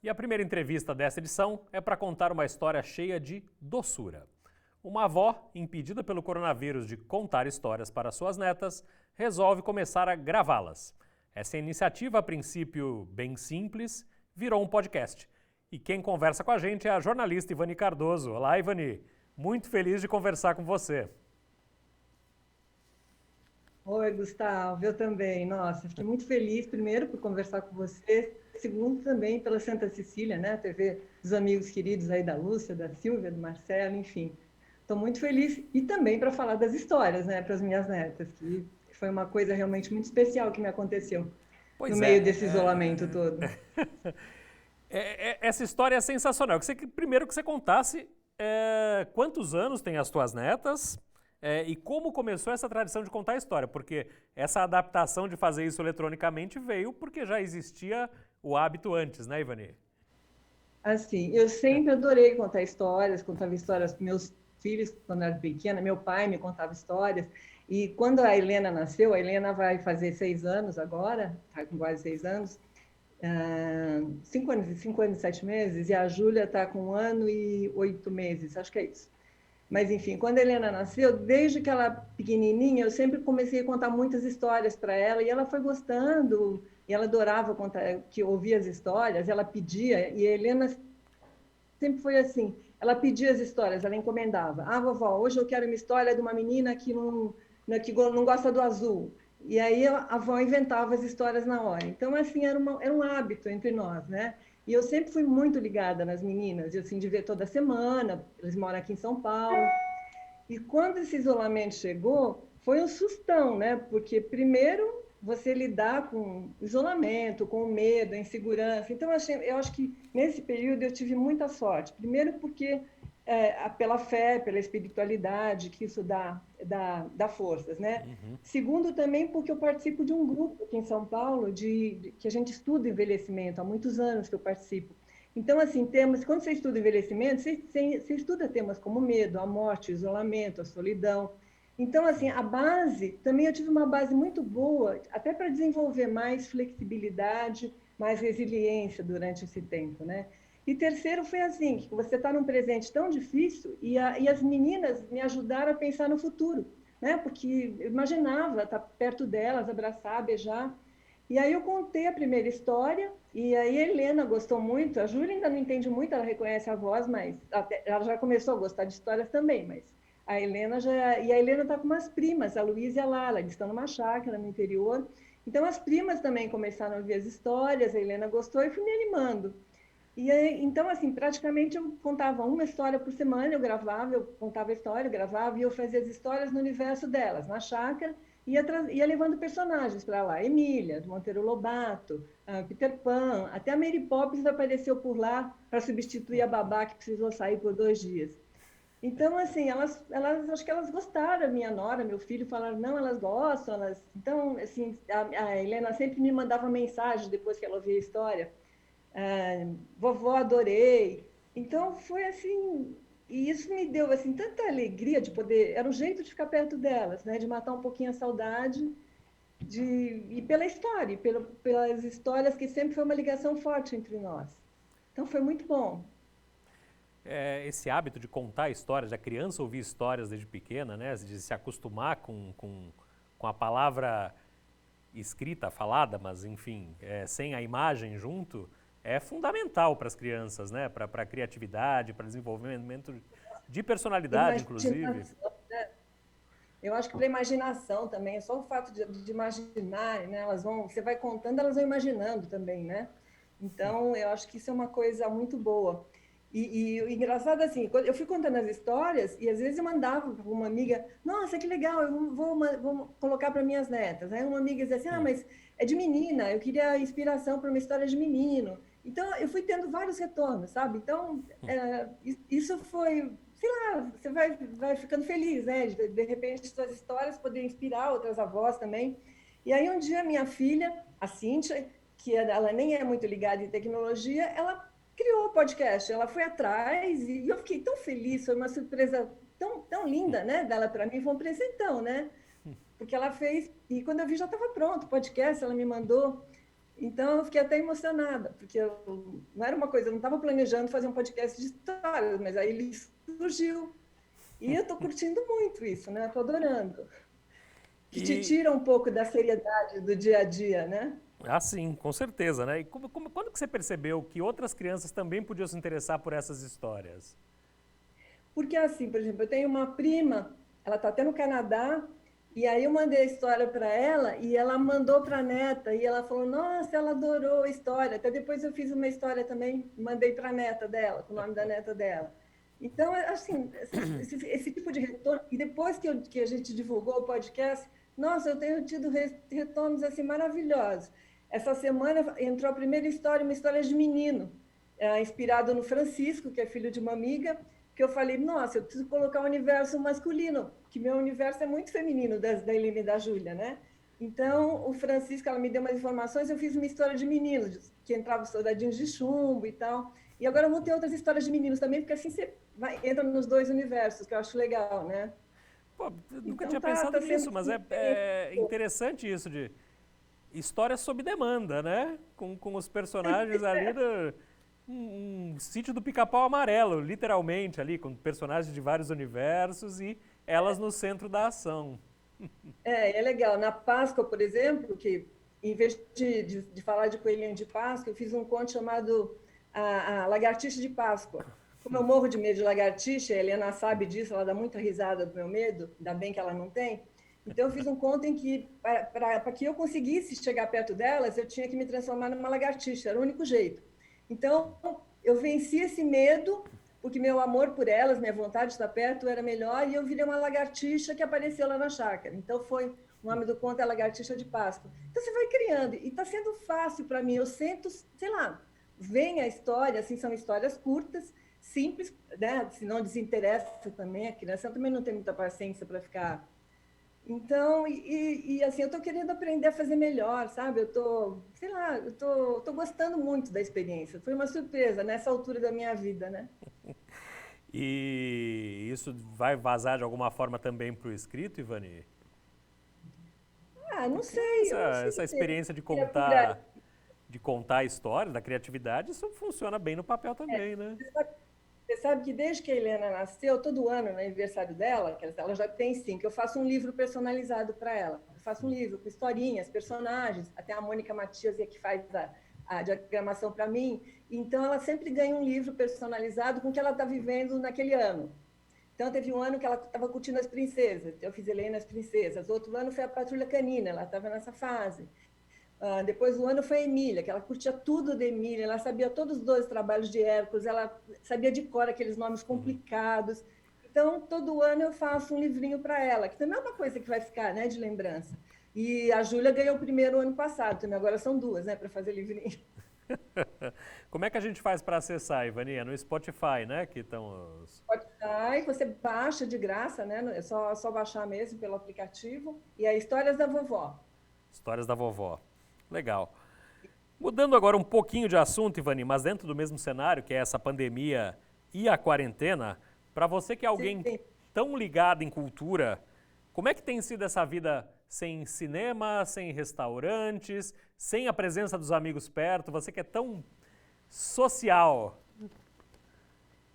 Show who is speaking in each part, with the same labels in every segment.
Speaker 1: E a primeira entrevista dessa edição é para contar uma história cheia de doçura. Uma avó, impedida pelo coronavírus de contar histórias para suas netas, resolve começar a gravá-las. Essa iniciativa, a princípio bem simples, virou um podcast. E quem conversa com a gente é a jornalista Ivani Cardoso. Olá, Ivani. Muito feliz de conversar com você.
Speaker 2: Oi, Gustavo, eu também. Nossa, fiquei muito feliz, primeiro, por conversar com você, segundo, também pela Santa Cecília, né? TV dos amigos queridos aí da Lúcia, da Silvia, do Marcelo, enfim. Estou muito feliz e também para falar das histórias, né, para as minhas netas, que foi uma coisa realmente muito especial que me aconteceu no
Speaker 1: Pois
Speaker 2: meio desse isolamento
Speaker 1: é.
Speaker 2: todo.
Speaker 1: Essa história é sensacional. Primeiro que você contasse quantos anos tem as tuas netas e como começou essa tradição de contar a história, porque essa adaptação de fazer isso eletronicamente veio porque já existia o hábito antes, né, Ivani?
Speaker 2: Assim, eu sempre adorei contar histórias, contava histórias para meus filhos quando eu era pequena, meu pai me contava histórias, e quando a Helena nasceu, a Helena vai fazer 6 anos agora, está com quase 6 anos, 5 anos e 7 meses, e a Júlia está com 1 ano e 8 meses, acho que é isso. Mas, enfim, quando a Helena nasceu, desde que ela era pequenininha, eu sempre comecei a contar muitas histórias para ela, e ela foi gostando, e ela adorava contar, que ouvia as histórias, ela pedia, e a Helena sempre foi assim, ela pedia as histórias, ela encomendava. Ah, vovó, hoje eu quero uma história de uma menina que não gosta do azul. E aí a avó inventava as histórias na hora. Então, assim, era um hábito entre nós, né? E eu sempre fui muito ligada nas meninas, e assim, de ver toda semana, eles moram aqui em São Paulo. E quando esse isolamento chegou, foi um sustão, né? Porque primeiro você lidar com isolamento, com o medo, a insegurança. Então, eu acho que nesse período eu tive muita sorte. Primeiro porque pela fé, pela espiritualidade, que isso dá forças, né? Segundo também porque eu participo de um grupo aqui em São Paulo que a gente estuda envelhecimento, há muitos anos que eu participo. Então, assim, quando você estuda envelhecimento, você estuda temas como medo, a morte, o isolamento, a solidão. Então, assim, a base, também eu tive uma base muito boa, até para desenvolver mais flexibilidade, mais resiliência durante esse tempo, né? E terceiro foi assim, que você está num presente tão difícil e as meninas me ajudaram a pensar no futuro, né? Porque eu imaginava estar perto delas, abraçar, beijar. E aí eu contei a primeira história, e aí a Helena gostou muito, a Júlia ainda não entende muito, ela reconhece a voz, mas ela já começou a gostar de histórias também, mas a Helena já... E a Helena está com umas primas, a Luísa e a Lala, eles estão numa chácara no interior, então as primas também começaram a ouvir as histórias, a Helena gostou e fui me animando. E aí, então, assim, praticamente eu contava uma história por semana, eu contava a história, eu gravava e eu fazia as histórias no universo delas, na chácara, ia levando personagens para lá, Emília, do Monteiro Lobato, Peter Pan, até a Mary Poppins apareceu por lá para substituir a babá que precisou sair por 2 dias. Então, assim, acho que elas gostaram, a minha nora, meu filho, falaram, não, elas gostam, então, assim, a Helena sempre me mandava mensagem depois que ela ouvia a história, vovó, adorei. Então foi assim, e isso me deu assim tanta alegria de poder, era um jeito de ficar perto delas, né, de matar um pouquinho a saudade e pela história, pelas histórias que sempre foi uma ligação forte entre nós. Então foi muito bom.
Speaker 1: Esse hábito de contar histórias, da criança ouvir histórias desde pequena, né, de se acostumar com a palavra escrita, falada, mas enfim, sem a imagem junto, é fundamental para as crianças, né? Para a criatividade, para desenvolvimento de personalidade, inclusive.
Speaker 2: Imaginação, né? Eu acho que para imaginação também, só o fato de imaginar, né, você vai contando, elas vão imaginando também, né? Então, eu acho que isso é uma coisa muito boa. E o engraçado, assim, quando eu fui contando as histórias, e às vezes eu mandava para uma amiga, nossa, que legal, eu vou colocar para minhas netas. Aí uma amiga dizia assim, mas é de menina, eu queria inspiração para uma história de menino. Então, eu fui tendo vários retornos, sabe? Então, isso foi, sei lá, você vai ficando feliz, né? De repente, suas histórias poderem inspirar outras avós também. E aí, um dia, minha filha, a Cíntia, que ela nem é muito ligada em tecnologia, ela criou o podcast, ela foi atrás e eu fiquei tão feliz, foi uma surpresa tão linda, né, dela para mim, foi um presentão, né, porque ela fez, e quando eu vi já estava pronto o podcast, ela me mandou, Então, eu fiquei até emocionada, porque não era uma coisa, eu não estava planejando fazer um podcast de histórias, mas aí ele surgiu. E eu estou curtindo muito isso, né? Estou adorando. Que te
Speaker 1: E,
Speaker 2: tira um pouco da seriedade do dia a dia, né?
Speaker 1: sim, com certeza, né? E quando que você percebeu que outras crianças também podiam se interessar por essas histórias?
Speaker 2: Porque, assim, por exemplo, eu tenho uma prima, ela está até no Canadá, e aí eu mandei a história para ela, e ela mandou para a neta, e ela falou, nossa, ela adorou a história. Até depois eu fiz uma história também, mandei para a neta dela, com o nome da neta dela. Então, assim, esse tipo de retorno, e depois que a gente divulgou o podcast, nossa, eu tenho tido retornos assim maravilhosos. Essa semana entrou a primeira história, uma história de menino, inspirado no Francisco, que é filho de uma amiga, que eu falei, nossa, eu preciso colocar o universo masculino, que meu universo é muito feminino, da Helena e da Júlia, né? Então, o Francisco, ela me deu umas informações, eu fiz uma história de meninos, que entravam soldadinhos de chumbo e tal. E agora eu vou ter outras histórias de meninos também, porque assim você entra nos dois universos, que eu acho legal, né?
Speaker 1: Pô, eu nunca
Speaker 2: Então
Speaker 1: tinha
Speaker 2: tá
Speaker 1: pensado
Speaker 2: sendo
Speaker 1: nisso, mas
Speaker 2: uma experiência.
Speaker 1: é interessante isso de história sob demanda, né? Com os personagens ali do um sítio do Pica-Pau Amarelo, literalmente ali, com personagens de vários universos e elas no centro da ação.
Speaker 2: É legal. Na Páscoa, por exemplo, que em vez de falar de coelhinho de Páscoa, eu fiz um conto chamado a Lagartixa de Páscoa. Como eu morro de medo de lagartixa, a Helena sabe disso, ela dá muita risada do meu medo, ainda bem que ela não tem. Então, eu fiz um conto em que, para que eu conseguisse chegar perto delas, eu tinha que me transformar numa lagartixa, era o único jeito. Então, eu venci esse medo, porque meu amor por elas, minha vontade de estar perto era melhor, e eu virei uma lagartixa que apareceu lá na chácara. Então, o nome do conto é Lagartixa de Páscoa. Então, você vai criando, e está sendo fácil para mim. Eu sento, sei lá, vem a história, assim, são histórias curtas, simples, né? Se não desinteressa também, a criança também não tem muita paciência para ficar. Então, assim, eu estou querendo aprender a fazer melhor, sabe? Eu estou, sei lá, tô gostando muito da experiência. Foi uma surpresa nessa altura da minha vida, né?
Speaker 1: E isso vai vazar de alguma forma também para o escrito, Ivani?
Speaker 2: Ah, não
Speaker 1: Porque
Speaker 2: sei, eu não
Speaker 1: essa
Speaker 2: sei
Speaker 1: experiência
Speaker 2: se é por aí.
Speaker 1: de contar a história, da criatividade, isso funciona bem no papel também, né?
Speaker 2: Você sabe que desde que a Helena nasceu, todo ano, no aniversário dela, que ela já tem 5, eu faço um livro personalizado para ela. Eu faço um livro com historinhas, personagens, até a Mônica Matias é que faz a diagramação para mim. Então, ela sempre ganha um livro personalizado com o que ela está vivendo naquele ano. Então, teve um ano que ela estava curtindo as princesas, eu fiz Helena as princesas. Outro ano foi a Patrulha Canina, ela estava nessa fase. Depois do ano foi a Emília, que ela curtia tudo de Emília, ela sabia todos os 12 trabalhos de Hércules, ela sabia de cor aqueles nomes complicados. Então, todo ano eu faço um livrinho para ela, que também é uma coisa que vai ficar, né, de lembrança. E a Júlia ganhou o primeiro ano passado, também agora são duas, né, para fazer livrinho.
Speaker 1: Como é que a gente faz para acessar, Ivani? É no Spotify, né? Que estão os
Speaker 2: Spotify, você baixa de graça, né? É só baixar mesmo pelo aplicativo. E é Histórias da Vovó.
Speaker 1: Histórias da Vovó. Legal. Mudando agora um pouquinho de assunto, Ivani, mas dentro do mesmo cenário, que é essa pandemia e a quarentena, para você que é alguém
Speaker 2: Sim.
Speaker 1: tão ligado em cultura, como é que tem sido essa vida sem cinema, sem restaurantes, sem a presença dos amigos perto? Você que é tão social.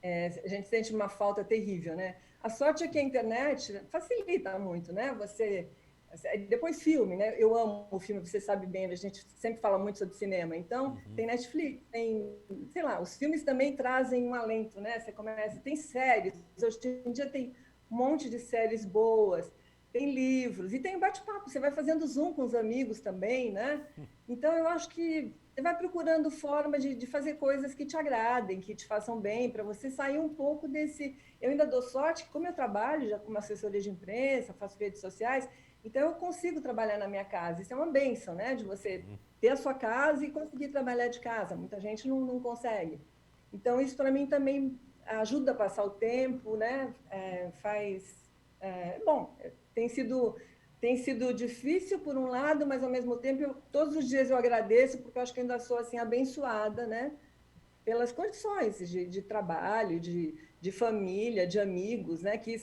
Speaker 2: A gente sente uma falta terrível, né? A sorte é que a internet facilita muito, né? Depois filme, né? Eu amo o filme, você sabe bem, a gente sempre fala muito sobre cinema. Então, tem Netflix, tem, sei lá, os filmes também trazem um alento, né? Você começa, tem séries, hoje em dia tem um monte de séries boas, tem livros e tem bate-papo, você vai fazendo Zoom com os amigos também, né? Então, eu acho que você vai procurando forma de fazer coisas que te agradem, que te façam bem, para você sair um pouco desse. Eu ainda dou sorte que, como eu trabalho já como assessoria de imprensa, faço redes sociais, então eu consigo trabalhar na minha casa. Isso é uma bênção, né? De você ter a sua casa e conseguir trabalhar de casa. Muita gente não consegue. Então, isso para mim também ajuda a passar o tempo, né? Bom, tem sido difícil por um lado, mas ao mesmo tempo todos os dias eu agradeço porque eu acho que ainda sou assim abençoada, né? Pelas condições de trabalho, de família, de amigos, né? Que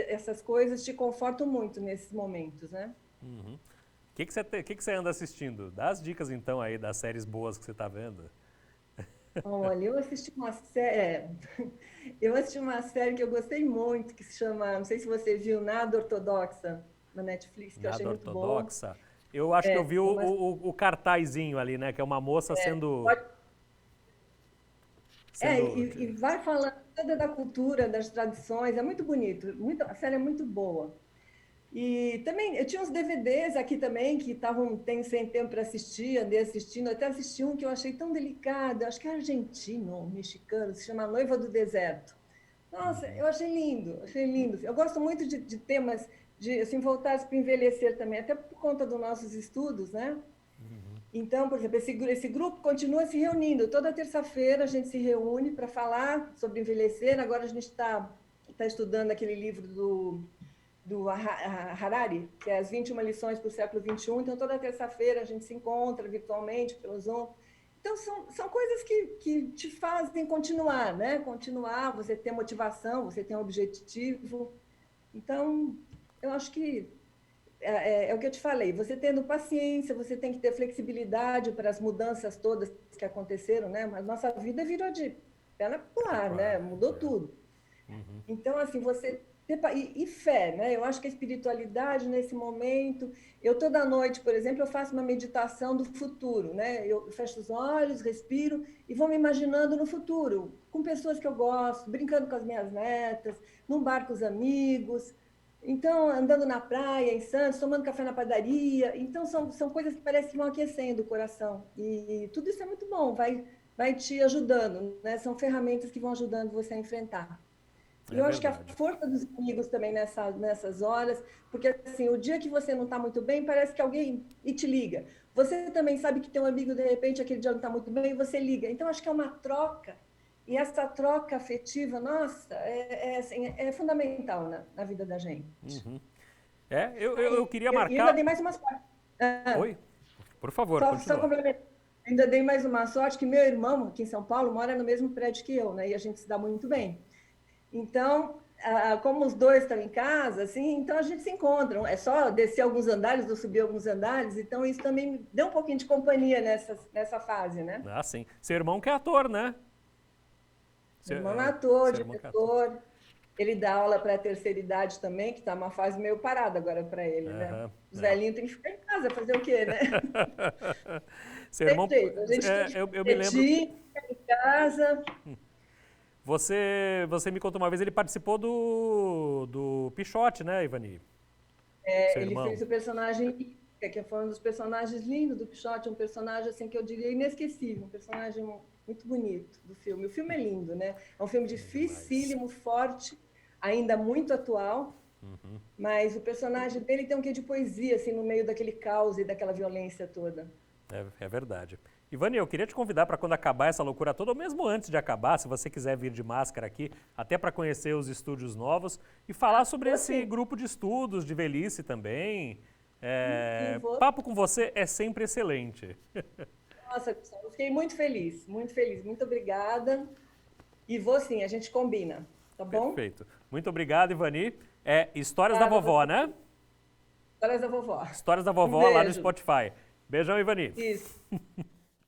Speaker 2: essas coisas te confortam muito nesses momentos, né?
Speaker 1: que você anda assistindo? Dá as dicas então aí das séries boas que você está vendo.
Speaker 2: Olha, eu assisti uma série que eu gostei muito, que se chama, não sei se você viu, Nada Ortodoxa, na Netflix, que eu achei
Speaker 1: Nada
Speaker 2: muito boa.
Speaker 1: ortodoxa. Eu acho que eu vi
Speaker 2: É uma,
Speaker 1: o cartazinho ali, né? Que é uma moça sendo,
Speaker 2: pode-
Speaker 1: sendo.
Speaker 2: e vai falando toda da cultura, das tradições, é muito bonito, muito, a série é muito boa. E também, eu tinha uns DVDs aqui também que estavam tem sem tempo para assistir, andei assistindo, até assisti um que eu achei tão delicado, acho que é argentino, ou mexicano, se chama Noiva do Deserto. Nossa, eu achei lindo, achei lindo. Eu gosto muito de temas de assim, voltados para envelhecer também, até por conta dos nossos estudos, né? Então, por exemplo, esse grupo continua se reunindo. Toda terça-feira a gente se reúne para falar sobre envelhecer. Agora a gente está estudando aquele livro do Harari, que é as 21 lições para o século XXI. Então, toda terça-feira a gente se encontra virtualmente pelo Zoom. Então, são coisas que te fazem continuar, né? Continuar, você ter motivação, você ter um objetivo. Então, eu acho que é o que eu te falei, você tendo paciência, você tem que ter flexibilidade para as mudanças todas que aconteceram, né? Mas nossa vida virou de perna pro ar, né? Mudou tudo. Então, assim, você e fé, né? Eu acho que a espiritualidade nesse momento, eu toda noite, por exemplo, eu faço uma meditação do futuro, né? Eu fecho os olhos, respiro e vou me imaginando no futuro, com pessoas que eu gosto, brincando com as minhas netas, num bar com os amigos, então andando na praia, em Santos, tomando café na padaria. Então são coisas que parecem que vão aquecendo o coração. E tudo isso é muito bom, vai te ajudando, né? São ferramentas que vão ajudando você a enfrentar. E
Speaker 1: É
Speaker 2: eu acho que a
Speaker 1: verdade.
Speaker 2: força dos amigos também nessas horas, porque assim, o dia que você não está muito bem, parece que alguém e te liga. Você também sabe que tem um amigo, de repente, aquele dia não está muito bem, e você liga. Então, acho que é uma troca. E essa troca afetiva, nossa, assim, é fundamental na vida da gente.
Speaker 1: Eu queria
Speaker 2: E ainda
Speaker 1: marcar.
Speaker 2: dei mais uma sorte.
Speaker 1: Oi? Por favor,
Speaker 2: Só
Speaker 1: continua.
Speaker 2: complementar. Ainda dei mais uma sorte que meu irmão, aqui em São Paulo, mora no mesmo prédio que eu, né? E a gente se dá muito bem. Então, como os dois estão em casa, assim, então a gente se encontra. É só descer alguns andares ou subir alguns andares. Então, isso também me deu um pouquinho de companhia nessa fase, né?
Speaker 1: Ah, sim. Seu irmão que é ator, né?
Speaker 2: Meu irmão é ator,
Speaker 1: Seu irmão que é ator.
Speaker 2: diretor. Ele dá aula para a terceira idade também, que está uma fase meio parada agora para ele, né?
Speaker 1: Aham,
Speaker 2: Os
Speaker 1: é.
Speaker 2: velhinhos têm que ficar em casa, fazer o quê, né?
Speaker 1: Seu
Speaker 2: Tem
Speaker 1: irmão,
Speaker 2: jeito, a gente tem que
Speaker 1: eu me lembro,
Speaker 2: competir, ficar em casa.
Speaker 1: você me contou uma vez, ele participou do Pichote, né, Ivani? Seu
Speaker 2: Ele
Speaker 1: irmão.
Speaker 2: fez o personagem Lica, que foi um dos personagens lindos do Pichote, um personagem assim que eu diria inesquecível, um personagem muito bonito do filme. O filme é lindo, né? É um filme
Speaker 1: Demais.
Speaker 2: dificílimo, forte, ainda muito atual, mas o personagem dele tem um quê de poesia assim no meio daquele caos e daquela violência toda.
Speaker 1: É verdade. Ivani, eu queria te convidar para quando acabar essa loucura toda, ou mesmo antes de acabar, se você quiser vir de máscara aqui, até para conhecer os estúdios novos e falar sobre
Speaker 2: Vou
Speaker 1: esse
Speaker 2: sim,
Speaker 1: grupo de estudos de velhice também.
Speaker 2: sim, vou.
Speaker 1: Papo com você é sempre excelente.
Speaker 2: Nossa, Gustavo, eu fiquei muito feliz, muito feliz. Muito obrigada. E vou sim, a gente combina, tá bom?
Speaker 1: Perfeito. Muito obrigado, Ivani. É Histórias da
Speaker 2: Obrigada a
Speaker 1: Vovó,
Speaker 2: você.
Speaker 1: né?
Speaker 2: Histórias da vovó.
Speaker 1: Histórias da
Speaker 2: Um
Speaker 1: Vovó lá no
Speaker 2: beijo.
Speaker 1: Spotify. Beijão, Ivani.
Speaker 2: Isso.